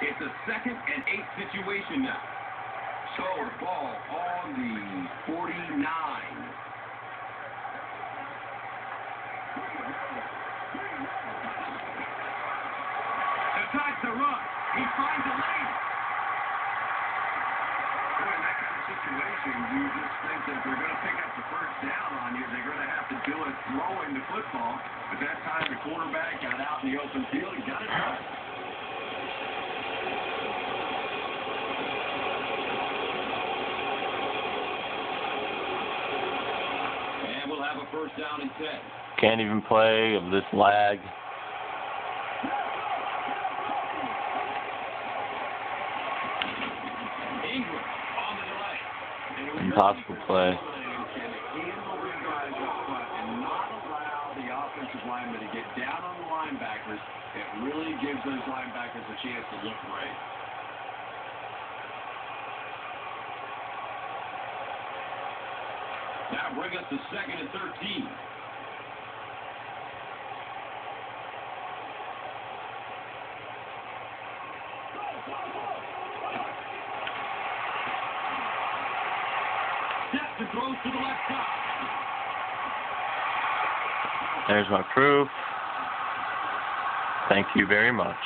It's a 2nd and 8 situation now. So ball on the 49. Decides to run. He finds a lane. Boy, in that kind of situation, you just think that if they're going to pick up the first down on you, they're going to have to do it throwing the football. But that time the quarterback got out in the open field. He got it done. And we'll have a first down and 10. Can't even play of this lag. Impossible play. The offensive lineman to get down on the linebackers. It really gives those linebackers a chance to look great. Now bring us to 2nd and 13. Steps and throws to the left side. There's my proof. Thank you very much.